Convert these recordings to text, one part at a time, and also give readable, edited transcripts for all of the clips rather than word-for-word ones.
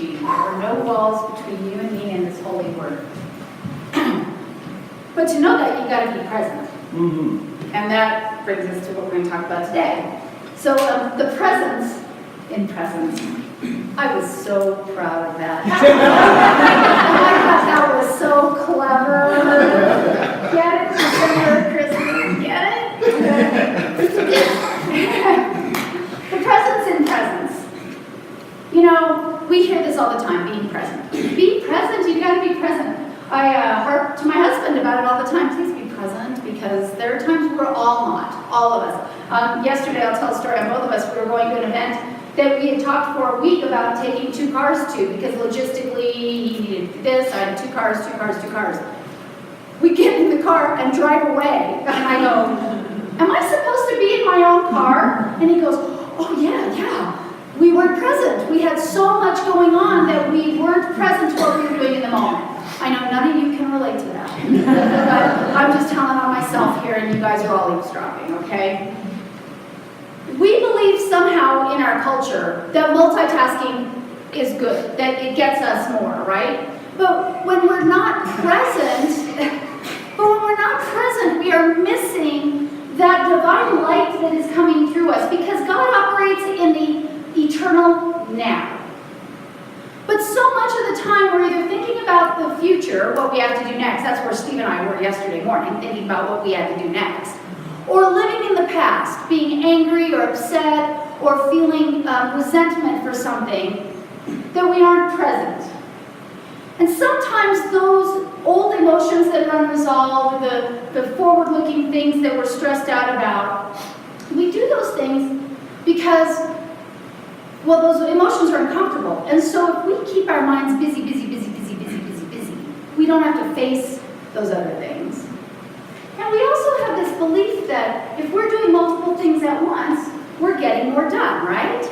Judy. There are no walls between you and me and this holy word. But to know that, you've got to be present. Mm-hmm. And that brings us to what we're going to talk about today. So the presence in presence. I was so proud of that. I thought that was so clever. Get it? December, Christmas, get it? The presence in presence. You know, we hear this all the time, being present. Be present, you've got to be present. I harp to my husband about it all the time. Please be present, because there are times we're all not, all of us. Yesterday, I'll tell a story on both of us. We were going to an event that we had talked for a week about taking 2 cars to, because logistically he needed this. I had 2 cars. We get in the car and drive away, and I go, am I supposed to be in my own car? And he goes, oh yeah. We weren't present. We had so much going on that we weren't present to what we were doing in the moment. I know none of you can relate to that. But I'm just telling on myself here, and you guys are all eavesdropping, okay? We believe somehow in our culture that multitasking is good, that it gets us more, right? But when we're not present, we are missing that divine light that is coming through us, because God operates in the eternal now. But so much of the time we're either thinking about the future, what we have to do next. That's where Steve and I were yesterday morning, thinking about what we had to do next. Or living in the past, being angry or upset or feeling resentment for something that we aren't present. And sometimes those old emotions that are unresolved, the forward-looking things that we're stressed out about, we do those things because, well, those emotions are uncomfortable. And so if we keep our minds busy, we don't have to face those other things. And we also have this belief that if we're doing multiple things at once, we're getting more done, right?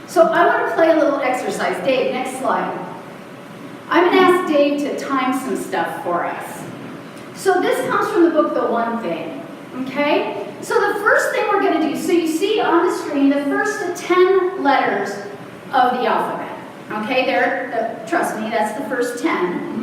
So I want to play a little exercise. Dave, next slide. I'm going to ask Dave to time some stuff for us. So this comes from the book, The One Thing, okay? So the first thing we're going to do, so you see on the screen the first 10 letters of the alphabet, okay? Trust me, that's the first 10.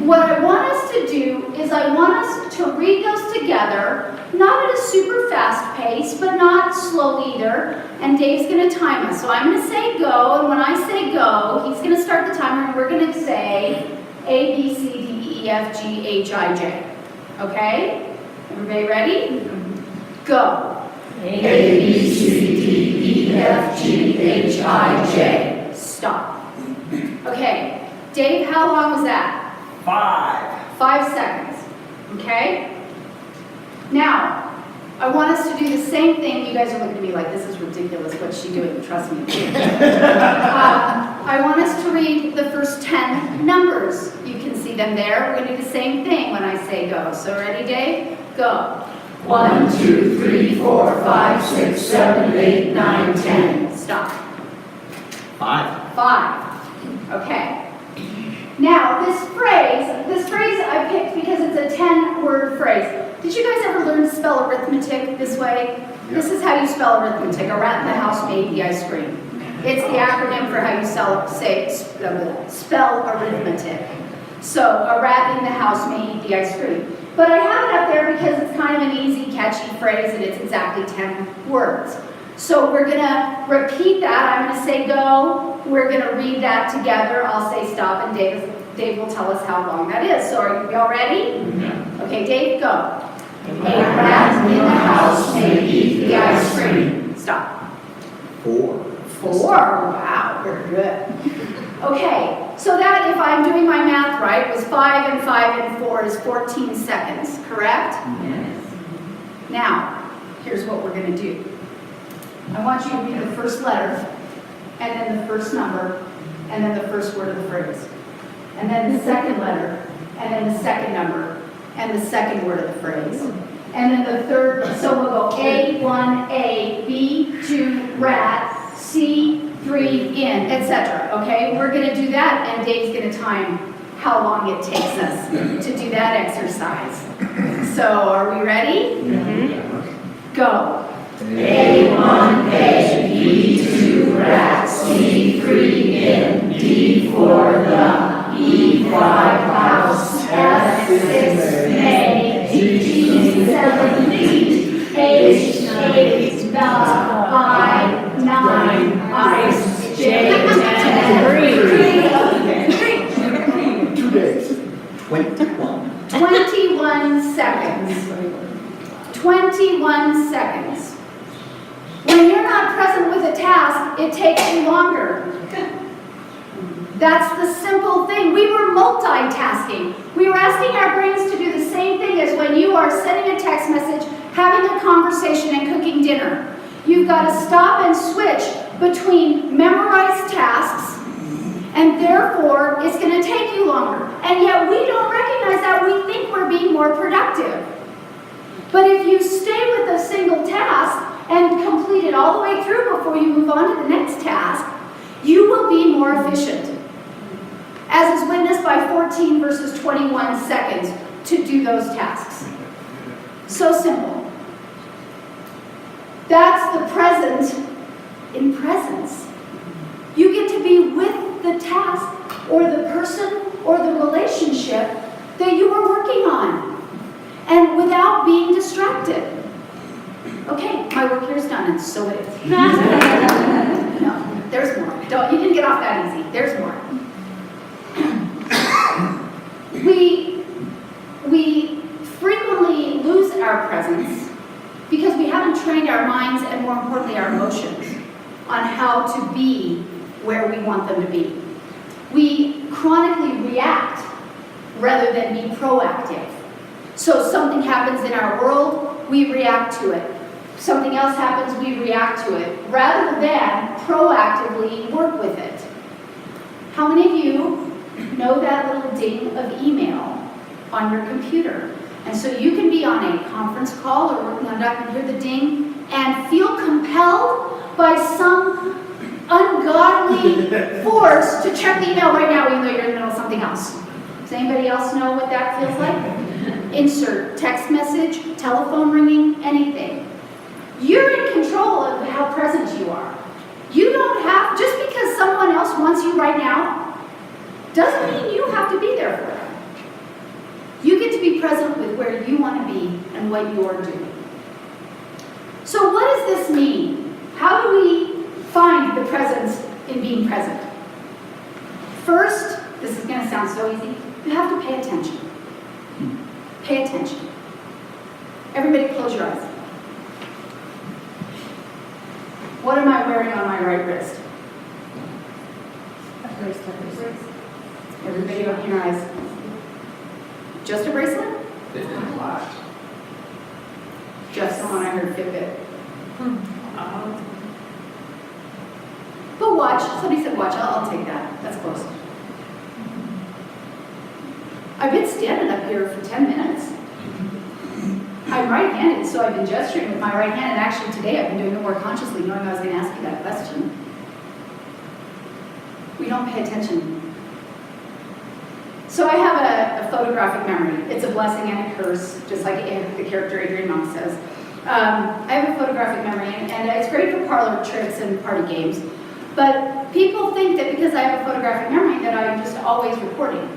What I want us to do is I want us to read those together, not at a super fast pace, but not slow either. And Dave's going to time us. So I'm going to say go, and when I say go, he's going to start the timer, and we're going to say A, B, C, D, E, F, G, H, I, J. Okay? Everybody ready? Go. A, B, C, D, E, F, G, H, I, J. Stop. Okay. Dave, how long was that? 5 seconds. Okay? Now, I want us to do the same thing. You guys are looking at me like, this is ridiculous. What's she doing? Trust me. I want us to read the first 10 numbers. You can see them there. We're going to do the same thing when I say go. So ready, Dave? Go. 1, 2, 3, 4, 5, 6, 7, 8, 9, 10. Stop. 5. Okay. Now, this phrase I picked because it's a 10-word phrase. Did you guys ever learn to spell arithmetic this way? Yeah. This is how you spell arithmetic. A rat in the house made the ice cream. It's the acronym for how you spell arithmetic. So, a rat in the house may eat the ice cream. But I have it up there because it's kind of an easy, catchy phrase, and it's exactly 10 words. So we're going to repeat that. I'm going to say go. We're going to read that together. I'll say stop, and Dave will tell us how long that is. So are you all ready? Yeah. Okay, Dave, go. A rat in the house may eat the ice cream. Stop. 4. 4. Wow, very good. Okay, so that, if I'm doing my math right, was 5 and 5 and 4 is 14 seconds, correct? Yes. Now, here's what we're going to do. I want you to read the first letter, and then the first number, and then the first word of the phrase. And then the second letter, and then the second number, and the second word of the phrase. And then the third, so we'll go A1, A, B2, rat, C3, in, etc. Okay, we're going to do that, and Dave's going to time how long it takes us to do that exercise. So, are we ready? Mm-hmm. Go. A1, A, B2, rat, C3, in. for the E5 house, F6 May, G7 feet, H8 the I9 ice, J10 breathe. 2 days. 21. 21 seconds. 21 seconds. When you're not present with a task, it takes you longer. That's the simple thing. We were multitasking. We were asking our brains to do the same thing as when you are sending a text message, having a conversation, and cooking dinner. You've got to stop and switch between memorized tasks, and therefore it's going to take you longer. And yet we don't recognize that. We think we're being more productive. But if you stay with a single task and complete it all the way through before you move on to the next task, you will be more efficient. As is witnessed by 14 versus 21 seconds to do those tasks. So simple. That's the present in presence. You get to be with the task or the person or the relationship that you are working on, and without being distracted. Okay, my work here is done, and so it is. No, there's more. You didn't get off that easy. There's more. We frequently lose our presence because we haven't trained our minds and, more importantly, our emotions on how to be where we want them to be. We chronically react rather than be proactive. So something happens in our world, we react to it. Something else happens, we react to it, rather than proactively work with it. How many of you know that little ding of email on your computer? And so you can be on a conference call or working on a document, hear the ding, and feel compelled by some ungodly force to check the email right now, even though you're in the middle of something else. Does anybody else know what that feels like? Insert text message, telephone ringing, anything. You're in control of how present you are. You don't have, just because someone else wants you right now, doesn't mean you have to be there for them. You get to be present with where you want to be and what you're doing. So what does this mean? How do we find the presence in being present? First, this is going to sound so easy, you have to pay attention. Pay attention. Everybody close your eyes. What am I wearing on my right wrist? A bracelet. Everybody open your eyes. Just a bracelet? Fitbit watch. Just the one I heard Fitbit. But watch. Somebody said watch. I'll take that. That's close. I've been standing up here for 10 minutes. I'm right-handed, so I've been gesturing with my right hand, and actually today I've been doing it more consciously, knowing I was going to ask you that question. We don't pay attention. So I have a photographic memory. It's a blessing and a curse, just like the character Adrian Monk says. I have a photographic memory, and it's great for parlor tricks and party games. But people think that because I have a photographic memory that I'm just always recording.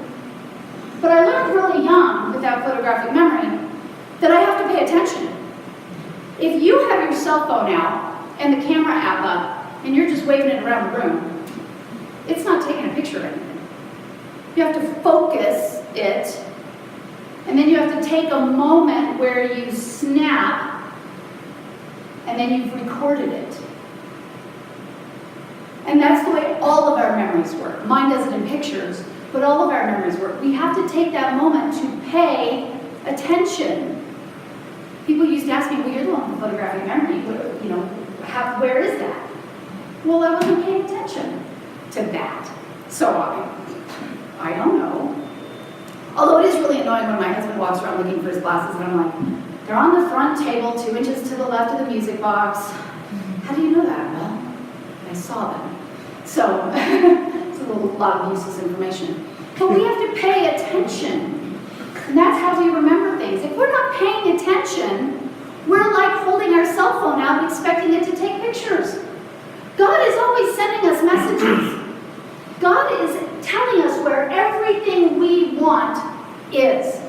But I learned really young with that photographic memory that I have to pay attention. If you have your cell phone out and the camera app up and you're just waving it around the room, it's not taking a picture of anything. You have to focus it, and then you have to take a moment where you snap, and then you've recorded it. And that's the way all of our memories work. Mine does it in pictures, but all of our memories work. We have to take that moment to pay attention. People used to ask me, well, you're the one with photographic memory. Where is that? Well, I wasn't paying attention to that. So I don't know. Although it is really annoying when my husband walks around looking for his glasses, and I'm like, they're on the front table, 2 inches to the left of the music box. How do you know that? Well, I saw them. So it's a lot of useless information. But we have to pay attention. And that's how we remember things. If we're not paying attention, we're like holding our cell phone out and expecting it to take pictures. God is always sending us messages. God is want is.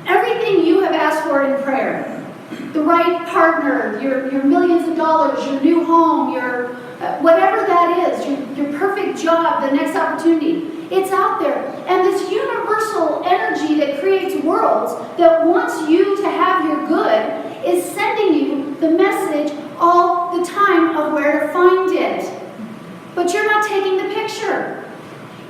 Everything you have asked for in prayer, the right partner, your millions of dollars, your new home, your whatever that is, your perfect job, the next opportunity, it's out there. And this universal energy that creates worlds, that wants you to have your good, is sending you the message all the time of where to find it. But you're not taking the picture.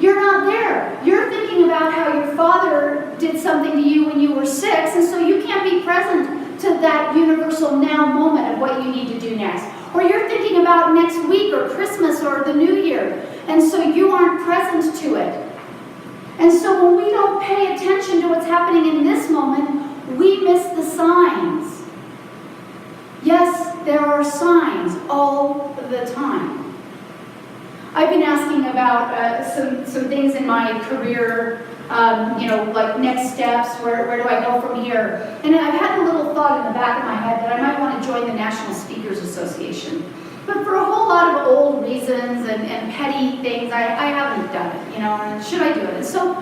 You're not there. You're thinking about how your father did something to you when you were 6, and so you can't be present to that universal now moment of what you need to do next. Or you're thinking about next week or Christmas or the New Year, and so you aren't present to it. And so when we don't pay attention to what's happening in this moment, we miss the signs. Yes, there are signs all the time. I've been asking about some things in my career, like next steps, where do I go from here? And I've had a little thought in the back of my head that I might want to join the National Speakers Association. But for a whole lot of old reasons and petty things, I haven't done it, and should I do it? And so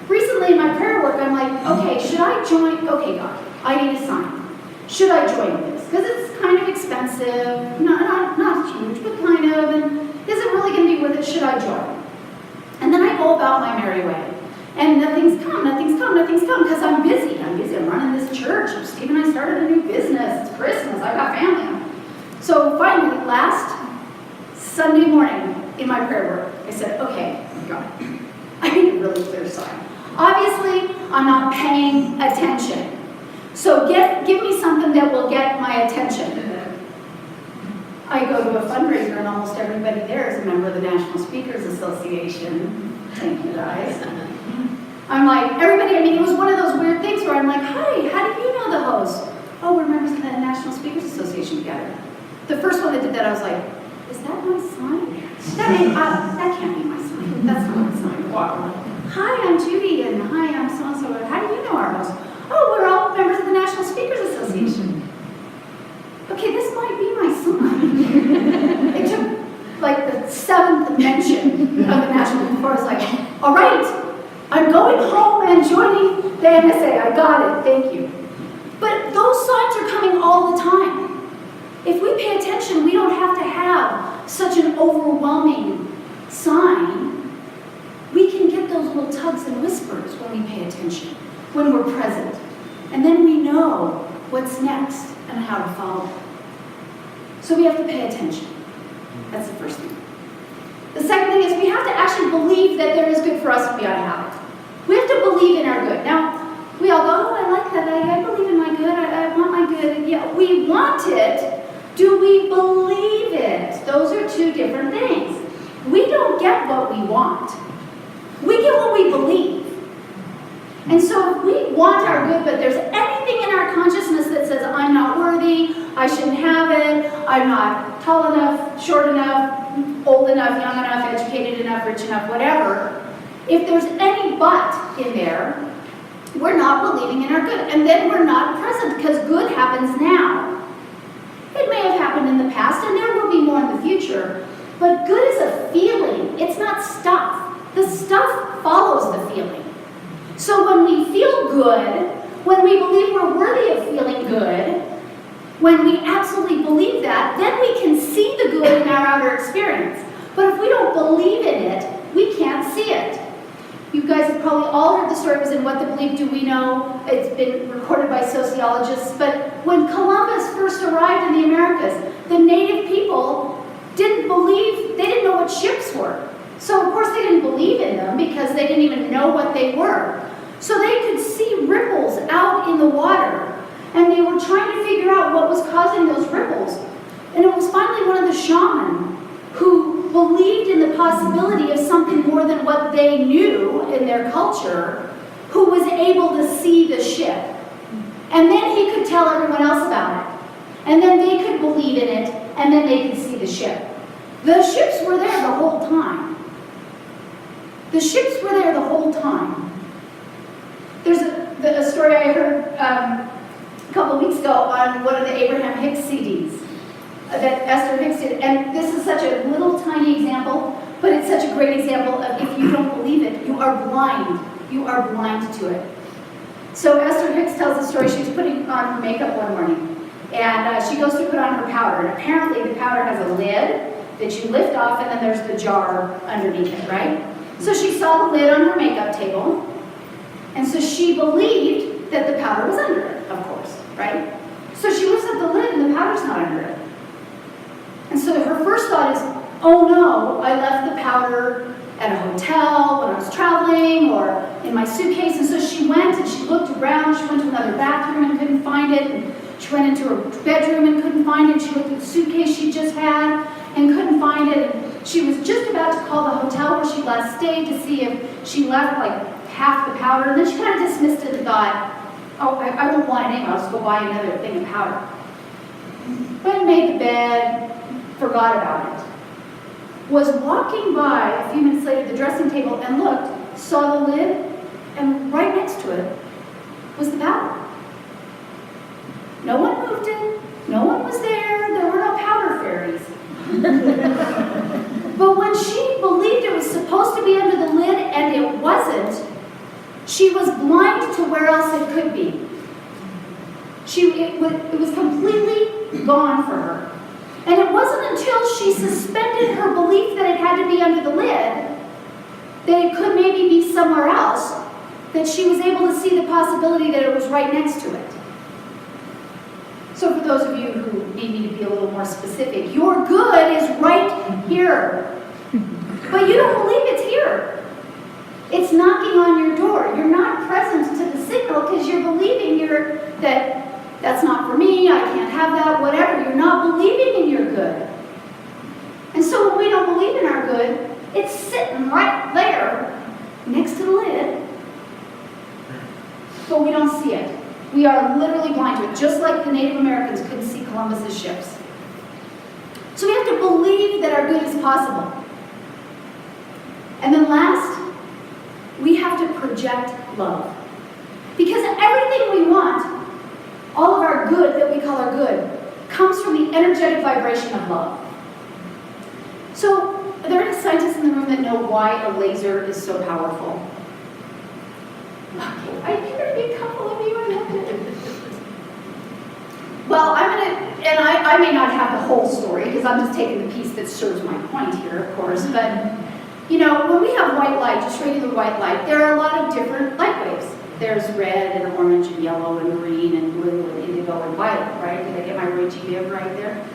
recently in my prayer work, I'm like, okay, should I join? Okay, God, I need a sign. Should I join this? Because it's kind of expensive, not huge, but kind of, and is it really going to be worth it? Should I join? And then I go about my merry way. And nothing's come, because I'm busy. I'm running this church. Steve and I started a new business. It's Christmas. I've got family. So finally, last Sunday morning in my prayer work, I said, okay, God, I need a really clear sign. Obviously, I'm not paying attention. So give me something that will get my attention. I go to a fundraiser and almost everybody there is a member of the National Speakers Association. Thank you guys. I'm like, everybody, it was one of those weird things where I'm like, hi, how do you know the host? Oh, we're members of the National Speakers Association together. The first one that did that, I was like, is that my sign? That can't be my sign. That's not my sign. Wow. Hi, I'm Judy, and hi, I'm so-and-so. How do you know our host? Oh, we're all members of the National Speakers Association. Okay, this might be my sign. It took like the 7th mention of the National before I was like, all right, I'm going home and joining the NSA. I got it, thank you. But those signs are coming all the time. If we pay attention, we don't have to have such an overwhelming sign. We can get those little tugs and whispers when we pay attention, when we're present. And then we know what's next and how to follow. So we have to pay attention. That's the first thing. The second thing is we have to actually believe that there is good for us and we ought to have it. We have to believe in our good. Now, we all go, oh, I like that. I believe in my good. I want my good. Yeah, we want it. Do we believe it? Those are two different things. We don't get what we want. We get what we believe. And so if we want our good, but there's anything in our consciousness that says, I'm not worthy, I shouldn't have it, I'm not tall enough, short enough, old enough, young enough, educated enough, rich enough, whatever, if there's any but in there, we're not believing in our good. And then we're not present because good happens now. It may have happened in the past and there will be more in the future, but good is a feeling. It's not stuff. The stuff follows the feeling. So when we feel good, when we believe we're worthy of feeling good, when we absolutely believe that, then we can see the good in our outer experience. But if we don't believe in it, we can't see it. You guys have probably all heard the story. It was in What the Bleep Do We Know? It's been recorded by sociologists. But when Columbus first arrived in the Americas, the native people didn't believe, they didn't know what ships were. So of course they didn't believe in them because they didn't even know what they were. So they could see ripples out in the water. And they were trying to figure out what was causing those ripples. And it was finally one of the shaman who believed in the possibility of something more than what they knew in their culture, who was able to see the ship. And then he could tell everyone else about it. And then they could believe in it, and then they could see the ship. The ships were there the whole time. The ships were there the whole time. There's a story I heard a couple weeks ago on one of the Abraham Hicks CDs that Esther Hicks did. And this is such a little tiny example, but it's such a great example of if you don't believe it, you are blind You are blind to it. So Esther Hicks tells the story. She was putting on her makeup one morning, and she goes to put on her powder. And apparently the powder has a lid that you lift off, and then there's the jar underneath it, right? So she saw the lid on her makeup table, and so she believed that the powder was under it, of course, right? So she lifts up the lid, and the powder's not under it. And so her first thought is, oh no, I left the powder at a hotel when I was traveling or in my suitcase. And so she went and she looked around. She went to another bathroom and couldn't find it. And she went into her bedroom and couldn't find it. She looked at the suitcase she just had and couldn't find it. And she was just about to call the hotel where she last stayed to see if she left like half the powder. And then she kind of dismissed it and thought, oh, I won't lie anyway. I'll just go buy another thing of powder. Went and made the bed, forgot about it. Was walking by a few minutes later the dressing table and looked, saw the lid, and right next to it was the powder. No one moved it, no one was there were no powder fairies. But when she believed it was supposed to be under the lid and it wasn't, she was blind to where else it could be. It was completely gone for her. And it wasn't until she suspended her belief that it had to be under the lid, that it could maybe be somewhere else, that she was able to see the possibility that it was right next to it. So for those of you who need me to be a little more specific, your good is right here. But you don't believe it's here. It's knocking on your door. You're not present to the signal because you're believing that that's not for me, I can't have that, whatever. You're not believing in your good. And so when we don't believe in our good, it's sitting right there next to the lid, but we don't see it. We are literally blind to it, just like the Native Americans couldn't see Columbus's ships. So we have to believe that our good is possible. And then last, we have to project love. Because everything we want, all of our good that we call our good, comes from the energetic vibration of love. So, are there any scientists in the room that know why a laser is so powerful? Okay, I hear a big couple of you. I love it. Well, I may not have the whole story because I'm just taking the piece that serves my point here, of course, but you know, when we have white light, just regular white light, there are a lot of different light waves. There's red and orange and yellow and green and blue and indigo and violet, right? Did I get my Reggie Viv right there?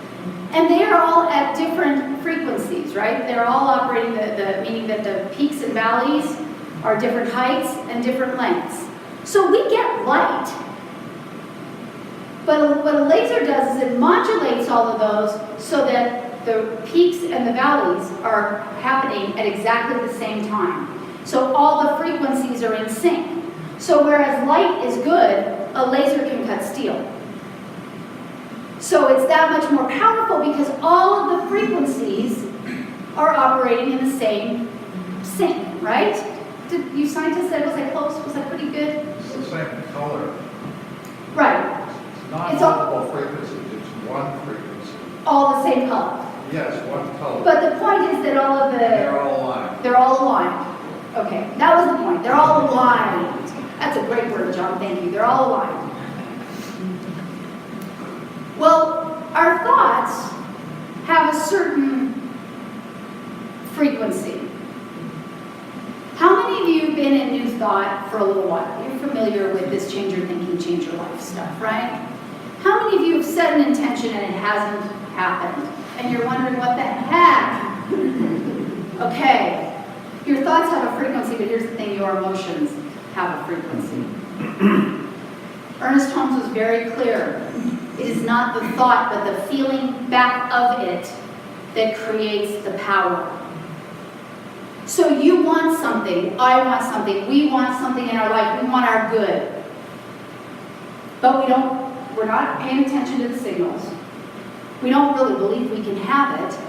And they are all at different frequencies, right? They're all operating, meaning that the peaks and valleys are different heights and different lengths. So we get light. But what a laser does is it modulates all of those so that the peaks and the valleys are happening at exactly the same time. So all the frequencies are in sync. So whereas light is good, a laser can cut steel. So it's that much more powerful because all of the frequencies are operating in the same sync, right? Did you scientists say, was I close? Was I pretty good? It's the same color. Right. It's not It's multiple frequencies, it's one frequency. All the same color. Yes, one color. But the point is that all of They're all aligned. they're all aligned. Okay, that was the point. They're all aligned. That's a great word, John. Thank you. They're all aligned. Well, our thoughts have a certain frequency. How many of you have been in New Thought for a little while? You're familiar with this change your thinking, change your life stuff, right? How many of you have set an intention and it hasn't happened? And you're wondering what the heck? Okay, your thoughts have a frequency, but here's the thing, your emotions have a frequency. Ernest Holmes was very clear. It is not the thought, but the feeling back of it that creates the power. So you want something, I want something, we want something in our life, we want our good. But we're not paying attention to the signals. We don't really believe we can have it.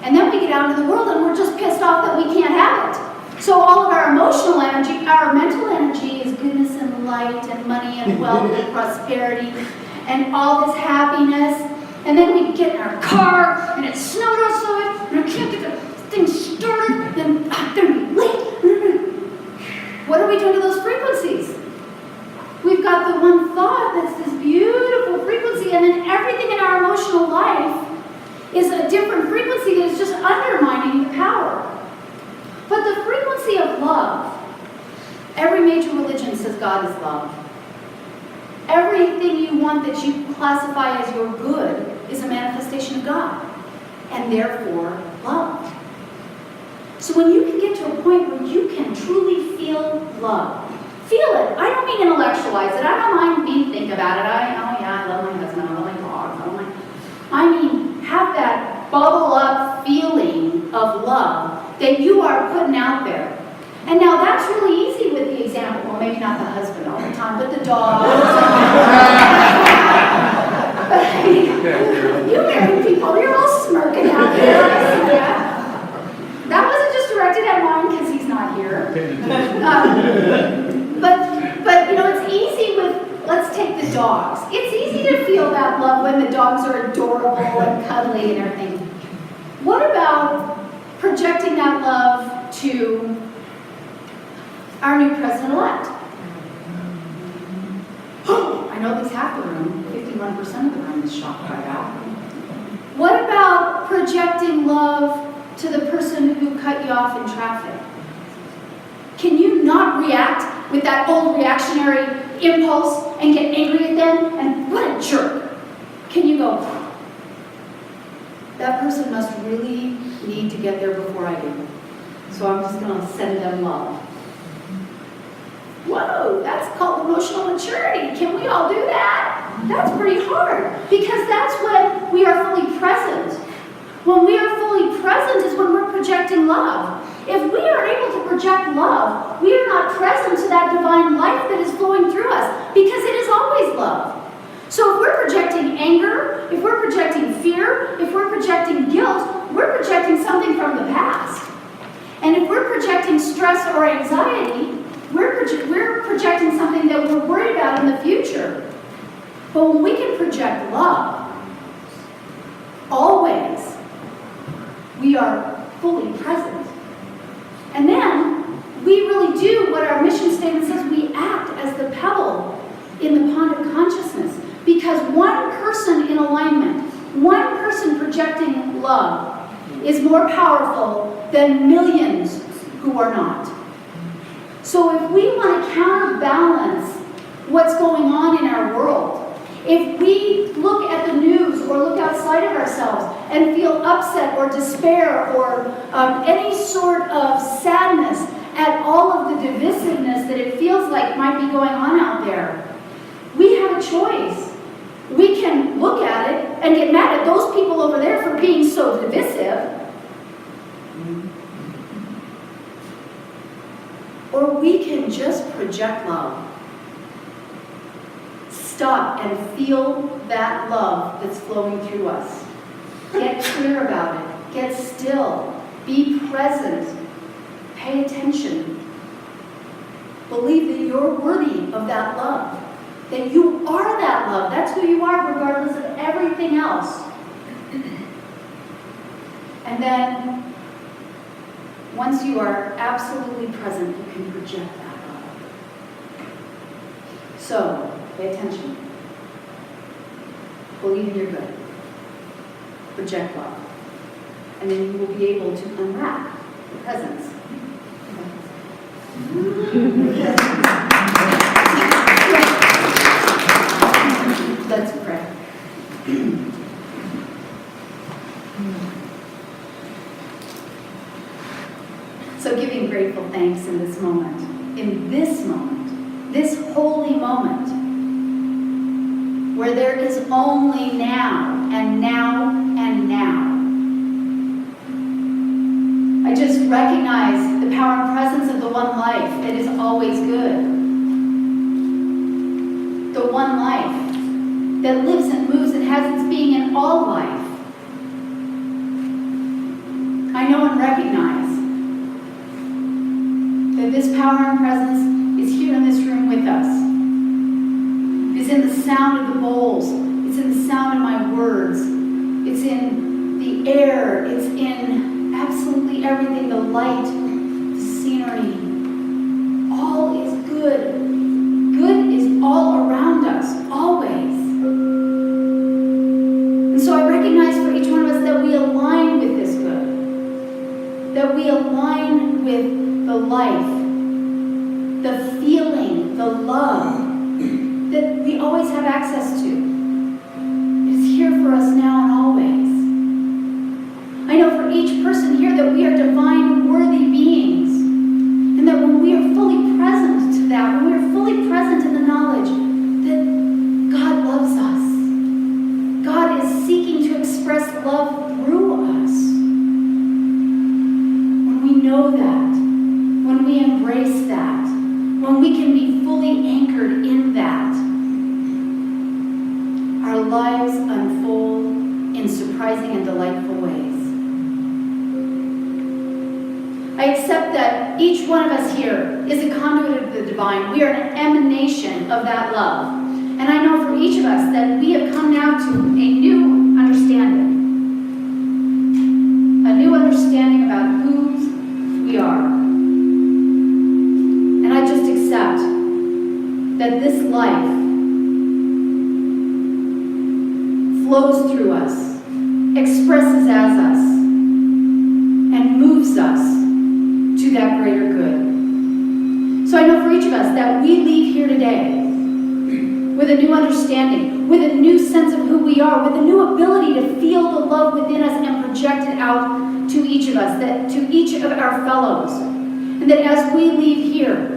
And then we get out into the world and we're just pissed off that we can't have it. So all of our emotional energy, our mental energy is goodness and light and money and wealth and prosperity and all this happiness. And then we get in our car and it snowed outside and I can't get the thing started and I'm going to be late. What are we doing to those frequency of love, every major religion says God is love. Everything you want that you classify as your good is a manifestation of God, and therefore love. So when you can get to a point where you can truly feel love, feel it. I don't mean intellectualize it. I don't mean think about it. I love my husband. I love my dog. I mean have that bubble up feeling of love that you are putting out there. And now that's really easy with the example. Well, maybe not the husband all the time, but the dog. You married people, you're all smirking out there. That wasn't just directed at Juan because he's not here. But you know, it's easy with, let's take the dogs. It's easy to feel that love when the dogs are adorable and cuddly and everything. What about projecting that love to our new president-elect? I know there's half the room, 51% of the room is shocked by that. What about projecting love to the person who cut you off in traffic? Can you not react with that old reactionary impulse and get angry at them? And what a jerk. Can you go, that person must really need to get there before I do. So I'm just going to send them love. Whoa, that's called emotional maturity. Can we all do that? That's pretty hard because that's when we are fully present. When we are fully present is when we're projecting love. If we are able to project love, we are not present to that divine life that is flowing through us because it is always love. So if we're projecting anger, if we're projecting fear, if we're projecting guilt, we're projecting something from the past. And if we're projecting stress or anxiety, we're projecting something that we're worried about in the future. But when we can project love, always, we are fully present. And then, we really do what our mission statement says, we act as the pebble in the pond of consciousness. Because one person in alignment, one person projecting love, is more powerful than millions who are not. So if we want to counterbalance what's going on in our world, if we look at the news or look outside of ourselves and feel upset or despair or any sort of sadness at all of the divisiveness that it feels like might be going on out there, we have a choice. We can look at it and get mad at those people over there for being so divisive. Or we can just project love. Stop and feel that love that's flowing through us. Get clear about it. Get still. Be present. Pay attention. Believe that you're worthy of that love. That you are that love. That's who you are regardless of everything else. And then, once you are absolutely present, you can project that love. So, pay attention. Believe you're good. Project love. And then you will be able to unwrap the presents. Let's pray. So giving grateful thanks in this moment, this holy moment, where there is only now and now and now. I just recognize the power and presence of the one life that is always good. The one life that lives and moves and has its being in all life. I know and recognize that this power and presence is here in this room with us. It's in the sound of the bowls. It's in the sound of my words. It's in the air. It's in absolutely everything, the light, the scenery. All is good. Good is all around us, always. And so I recognize for each one of us that we align with this good. That we align with the life, the feeling, the love that we always have access to. It is here for us now and always. I know for each person here that we are divine, worthy beings, and that when we are fully present to that, when we are fully present in the knowledge that God loves us, God is seeking to express love through us. When we know that, when we embrace that, when we can be fully anchored in that, our lives unfold in surprising and delightful ways. I accept that each one of us here is a conduit of the divine. We are an emanation of that love. And I know for each of us that we have come now to a new understanding. A new understanding about who we are. And I just accept that this life flows through us, expresses as us, and moves us to that greater good. So I know for each of us that we leave here today with a new understanding, with a new sense of who we are, with a new ability to feel the love within us and project it out to each of us, that to each of our fellows. And that as we leave here,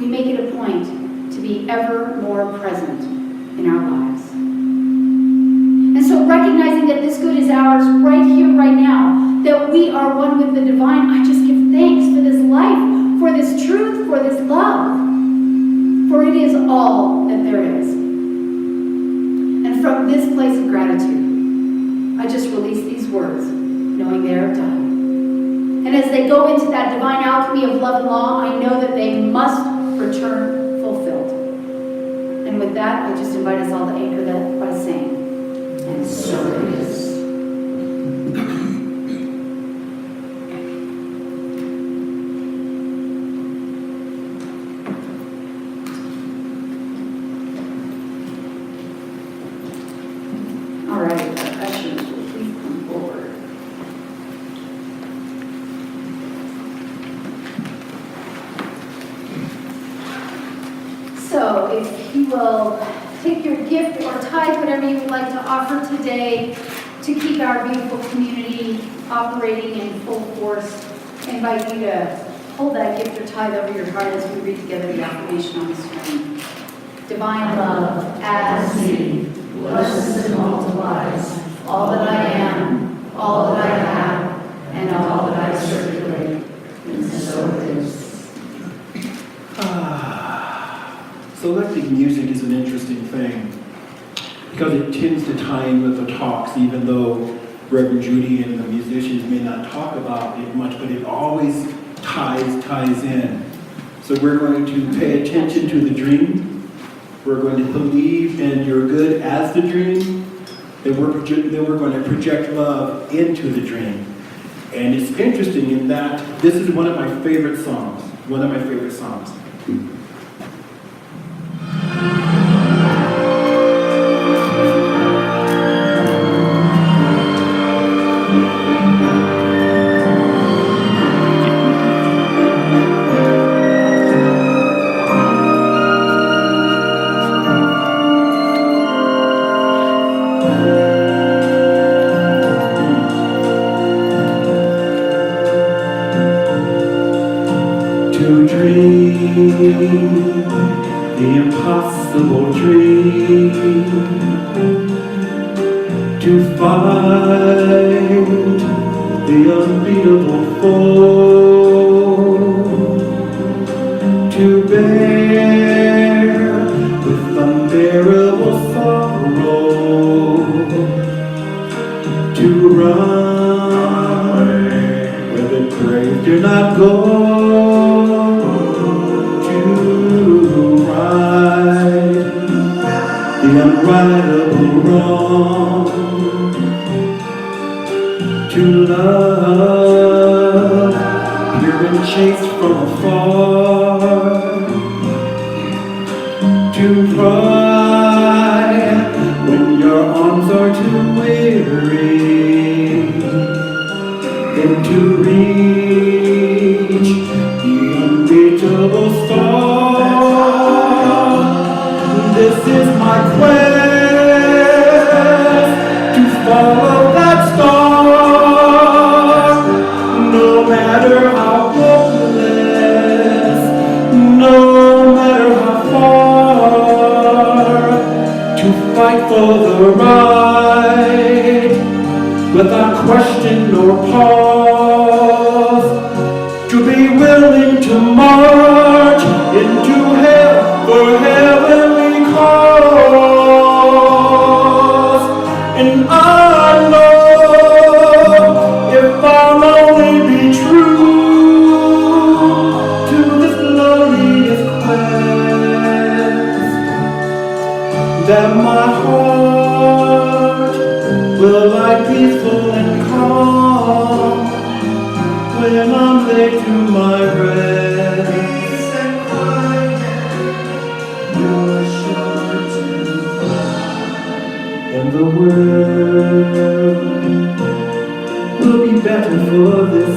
we make it a point to be ever more present in our lives. And so recognizing that this good is ours right here, right now, that we are one with the divine, I just give thanks for this life, for this truth, for this love. For it is all that there is. And from this place of gratitude, I just release these words, knowing they are done. And as they go into that divine alchemy of love and law, I know that they must return fulfilled. And with that, I just invite us all to anchor that by saying, and so it is. All right, our ushers, will please come forward. So if you will take your gift or tithe, whatever you would like to offer today to keep our beautiful community operating in full force, I invite you to hold that gift or tithe over your heart as we read together the affirmation on the screen. Divine love, as me, blesses and multiplies all that I am, all that I have, and all that I circulate. And so it is. Selecting music is an interesting thing because it tends to tie in with the talks, even though Reverend Judy and the musicians may not talk about it much, but it always ties in. So we're going to pay attention to the dream. We're going to believe in your good as the dream. Then we're going to project love into the dream. And it's interesting in that this is one of my favorite songs. To dream the impossible dream, to fight the unbeatable foe, to bear with unbearable sorrow, to run where the brave do not go, the unrightable wrong, to love, pure and chaste from afar, to cry when your arms are too weary, then to reach without question or pause, to be willing to march into hell for heavenly cause. And I know if I'll only be true to this glorious quest, that my heart will lie peaceful and calm when I'm laid to my rest. Peace and quiet, you're sure to find. And the world will be better for this.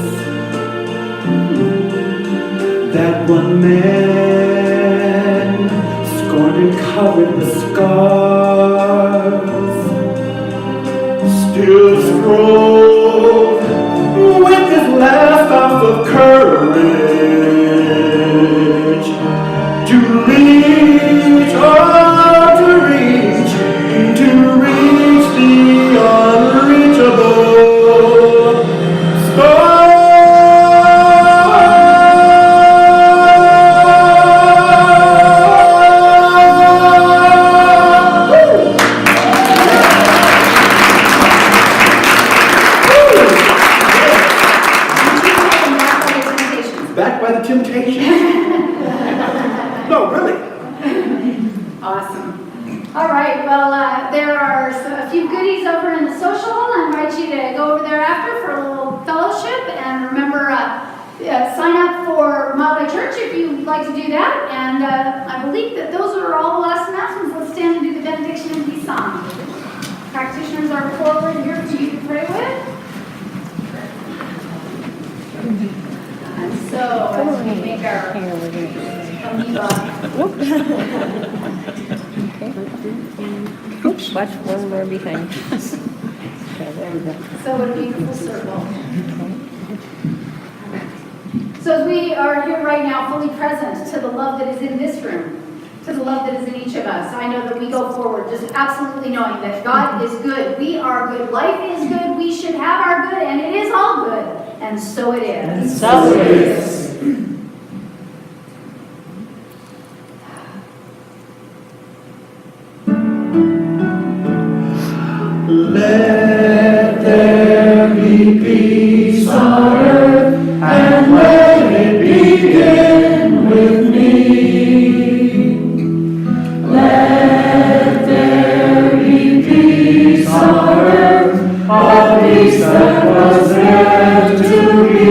That one man, scorned and covered with scars, still strove with his last ounce of courage to reach, to reach the unreachable star. Backed by the Temptations. No, really. Awesome. All right, well, there are a few goodies over in the social. I invite you to go over there after for a little fellowship. And remember, sign up for Morley Church if you'd like to do that. And I believe that those are all the last announcements. Let's stand and do the benediction and be sung. Practitioners are forward here for you to pray with. And so, as we make our amoeba. Oops, watch one more behind. Okay, there we go. So a beautiful circle. So as we are here right now, fully present to the love that is in this room, to the love that is in each of us, I know that we go forward just absolutely knowing that God is good. We are good. Life is good. We should have our good, and it is all good. And so it is. And so it is. Let there be peace on earth, and let it begin with me. Let there be peace on earth, a peace that was meant to be,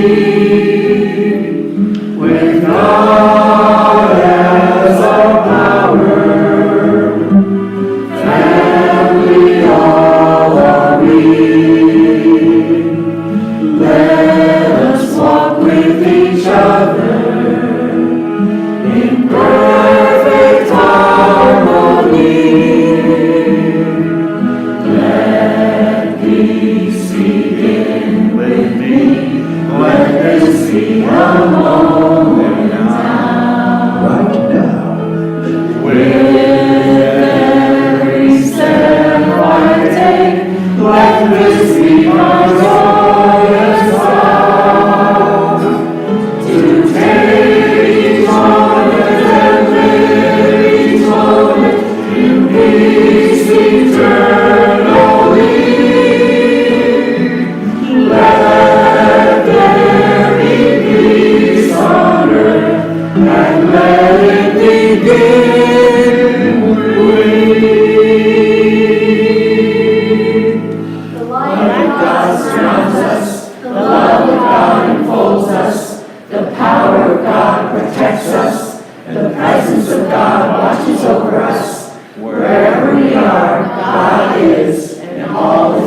with God as our power. Let us walk with each other in perfect harmony. Let peace begin with me. Let this be a moment now. Right now. With every step I take, let this be my joyous vow, to take each moment and live each moment in peace eternally. Let there be peace on earth, and let it begin with me. The light Light of God surrounds us, the love of God enfolds us, the power of God protects us, the presence of God watches over us. Wherever we are, God is, and all is